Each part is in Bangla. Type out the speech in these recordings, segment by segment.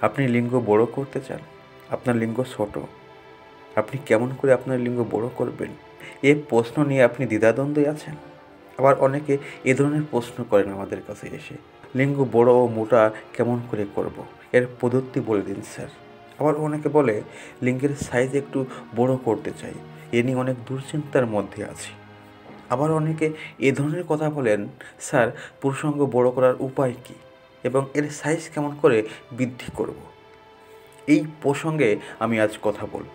আপনি লিঙ্গ বড় করতে চান, আপনার লিঙ্গ ছোট, আপনি কেমন করে আপনার লিঙ্গ বড় করবেন এই প্রশ্ন নিয়ে আপনি দ্বিধাদ্বন্দ্বে আছেন। আবার অনেকে এ ধরনের প্রশ্ন করেন আমাদের কাছে এসে, লিঙ্গ বড় ও মোটা কেমন করে করব, এর পদ্ধতি বলে দিন স্যার। আবার অনেকে বলে লিঙ্গের সাইজ একটু বড় করতে চাই, এ নিয়ে অনেক দুশ্চিন্তার মধ্যে আছি। আবার অনেকে এ ধরনের কথা বলেন, স্যার পুরুষাঙ্গ বড় করার উপায় কী এবং এর সাইজ কেমন করে বৃদ্ধি করব, এই প্রসঙ্গে আমি আজ কথা বলব।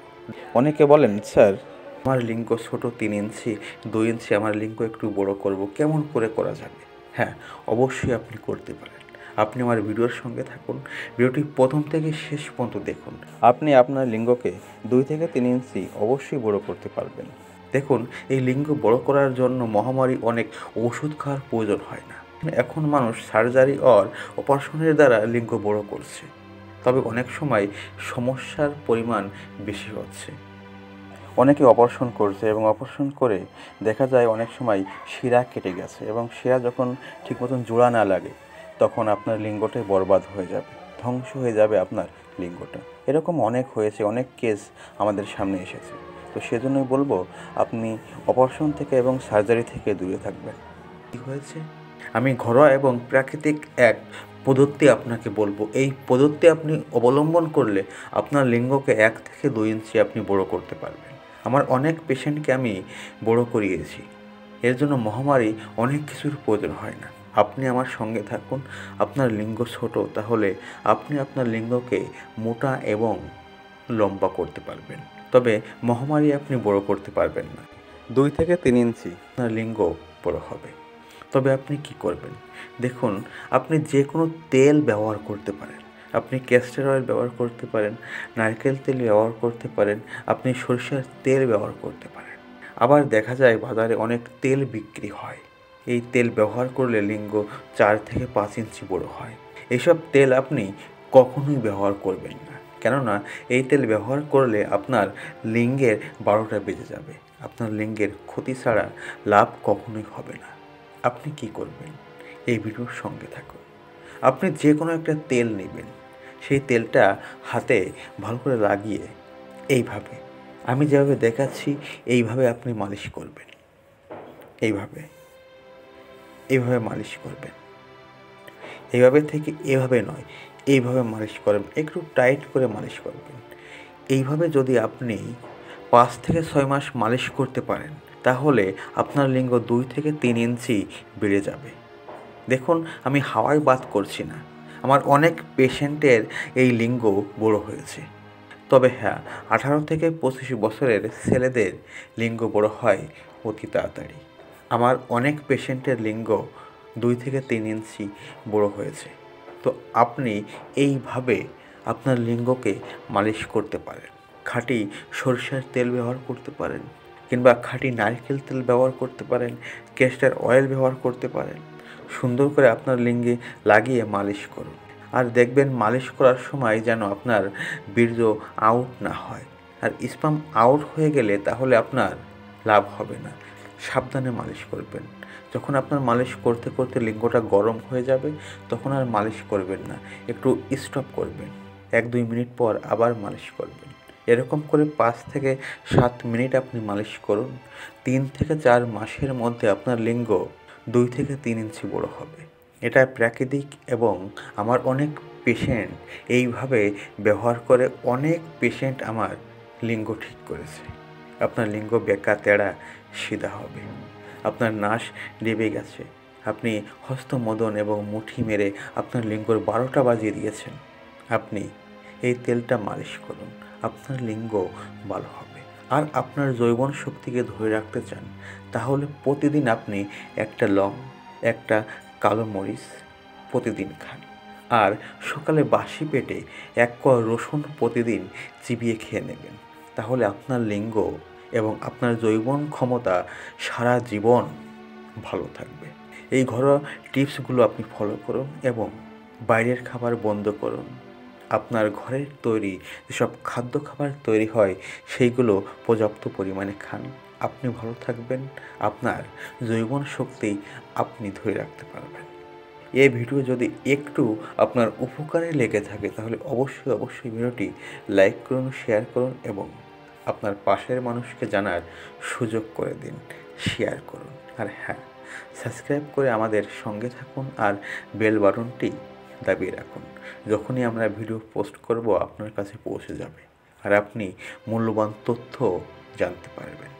অনেকে বলেন, স্যার আমার লিঙ্গ ছোট 3 ইঞ্চি 2 ইঞ্চি, আমার লিঙ্গ একটু বড় করব, কেমন করে করা যাবে? হ্যাঁ, অবশ্যই আপনি করতে পারেন। আপনি আমার ভিডিওর সঙ্গে থাকুন, ভিডিওটি প্রথম থেকে শেষ পর্যন্ত দেখুন। আপনি আপনার লিঙ্গকে 2 থেকে 3 ইঞ্চি অবশ্যই বড় করতে পারবেন। দেখুন, এই লিঙ্গ বড় করার জন্য মহামারী অনেক ওষুধ খাওয়ার প্রয়োজন হয় না। এখন মানুষ সার্জারি আর অপারেশনের দ্বারা লিঙ্গ বড় করছে, তবে অনেক সময় সমস্যার পরিমাণ বেশি হচ্ছে। অনেকে অপারেশন করছে এবং অপারেশন করে দেখা যায় অনেক সময় শিরা কেটে গেছে, এবং শিরা যখন ঠিক মতন জোড়া না লাগে তখন আপনার লিঙ্গটাই বরবাদ হয়ে যাবে, ধ্বংস হয়ে যাবে আপনার লিঙ্গটা। এরকম অনেক হয়েছে, অনেক কেস আমাদের সামনে এসেছে। তো সেজন্যই বলবো, আপনি অপারেশন থেকে এবং সার্জারি থেকে দূরে থাকবেন। কী হয়েছে? আমি ঘরোয়া এবং প্রাকৃতিক এক পদ্ধতি আপনাকে বলবো। এই পদ্ধতি আপনি অবলম্বন করলে আপনার লিঙ্গকে 1 থেকে 2 ইঞ্চি আপনি বড় করতে পারবেন। আমার অনেক পেশেন্টকে আমি বড় করিয়েছি। এর জন্য মহামারী অনেক কিছুর প্রয়োজন হয় না। আপনি আমার সঙ্গে থাকুন। আপনার লিঙ্গ ছোট, তাহলে আপনি আপনার লিঙ্গকে মোটা এবং লম্বা করতে পারবেন, তবে মহামারী আপনি বড় করতে পারবেন না। 2 থেকে 3 ইঞ্চি আপনার লিঙ্গ বড় হবে। তবে আপনি কি করবেন? দেখুন, আপনি যে কোনো তেল ব্যবহার করতে পারেন। আপনি ক্যাস্টর অয়েল ব্যবহার করতে পারেন, নারকেল তেল ব্যবহার করতে পারেন, আপনি সরিষার তেল ব্যবহার করতে পারেন। আবার দেখা যায় বাজারে অনেক তেল বিক্রি হয়। এই তেল ব্যবহার করলে লিঙ্গ 4 থেকে 5 ইঞ্চি বড় হয়। এইসব তেল আপনি কখনোই ব্যবহার করবেন না, কেননা এই তেল ব্যবহার করলে আপনার লিঙ্গের 12টা বেজে যাবে। আপনার লিঙ্গের ক্ষতি ছাড়া লাভ কখনোই হবে না। আপনি কি করবেন? এই ভিডিওর সঙ্গে থাকুন। আপনি যে কোনো একটা তেল নেবেন, সেই তেলটা হাতে ভালো করে লাগিয়ে এইভাবে, আমি যেভাবে দেখাচ্ছি এইভাবে আপনি মালিশ করবেন। এইভাবে মালিশ করবেন। এইভাবে থেকে এভাবে নয়, এইভাবে মালিশ করবেন, একটু টাইট করে মালিশ করবেন। এইভাবে যদি আপনি 5 থেকে 6 মাস মালিশ করতে পারেন, তাহলে আপনার লিঙ্গ 2 থেকে 3 ইঞ্চি বেড়ে যাবে। দেখুন, আমি হাওয়ায় বাত করছি না, আমার অনেক পেশেন্টের এই লিঙ্গ বড় হয়েছে। তবে হ্যাঁ, 18 থেকে 25 বছরের ছেলেদের লিঙ্গ বড় হয় অতি তাড়াতাড়ি। আমার অনেক পেশেন্টের লিঙ্গ 2 থেকে 3 ইঞ্চি বড় হয়েছে। তো আপনি এইভাবে আপনার লিঙ্গকে মালিশ করতে পারেন। খাঁটি সরিষার তেল ব্যবহার করতে পারেন, কিংবা খাঁটি নারকেল তেল ব্যবহার করতে পারেন, ক্যাস্টর অয়েল ব্যবহার করতে পারেন। সুন্দর করে আপনার লিঙ্গে লাগিয়ে মালিশ করুন। আর দেখবেন মালিশ করার সময় যেন আপনার বীর্য আউট না হয়। আর স্পাম আউট হয়ে গেলে তাহলে আপনার লাভ হবে না। সাবধানে মালিশ করবেন। যখন আপনার মালিশ করতে করতে লিঙ্গটা গরম হয়ে যাবে, তখন আর মালিশ করবেন না, একটু স্টপ করবেন। 1-2 মিনিট পর আবার মালিশ করবেন। এরকম করে 5 থেকে 7 মিনিট আপনি মালিশ করুন। 3 থেকে 4 মাসের মধ্যে আপনার লিঙ্গ 2 থেকে 3 ইঞ্চি বড় হবে। এটা প্রাকৃতিক, এবং আমার অনেক পেশেন্ট এইভাবে ব্যবহার করে অনেক পেশেন্ট আমার লিঙ্গ ঠিক করেছে। আপনার লিঙ্গ বেঁকা তেড়া সিধা হবে। আপনার নাস ডেবে গেছে, আপনি হস্তমোদন এবং মুঠি মেরে আপনার লিঙ্গর 12টা বাজিয়ে দিয়েছেন, আপনি এই তেলটা মালিশ করুন, আপনার লিঙ্গ ভালো হবে। আর আপনার যৌবন শক্তিকে ধরে রাখতে চান, তাহলে প্রতিদিন আপনি একটা লং, একটা কালো মরিচ প্রতিদিন খান। আর সকালে বাসি পেটে 1 কোয়া রসুন প্রতিদিন চিবিয়ে খেয়ে নেবেন। তাহলে আপনার লিঙ্গ এবং আপনার যৌবন ক্ষমতা সারা জীবন ভালো থাকবে। এই ঘরোয়া টিপসগুলো আপনি ফলো করুন এবং বাইরের খাবার বন্ধ করুন। আপনার ঘরের তৈরি যেসব খাদ্য খাবার তৈরি হয়, সেইগুলো পর্যাপ্ত পরিমাণে খান। আপনি ভালো থাকবেন, আপনার যৌবন শক্তি আপনি ধরে রাখতে পারবেন। এই ভিডিও যদি একটু আপনার উপকারে লেগে থাকে তাহলে অবশ্যই ভিডিওটি লাইক করুন, শেয়ার করুন এবং আপনার পাশের মানুষকে জানার সুযোগ করে দিন, শেয়ার করুন। আর হ্যাঁ, সাবস্ক্রাইব করে আমাদের সঙ্গে থাকুন আর বেল বাটনটি দাবিয়ে রাখুন। যখনই আমরা ভিডিও পোস্ট করব আপনার কাছে পৌঁছে যাবে আর আপনি মূল্যবান তথ্য জানতে পারবেন।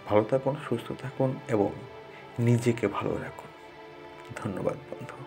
ভালো থাকুন, সুস্থ থাকুন এবং নিজেকে ভালো রাখুন। ধন্যবাদ বন্ধু।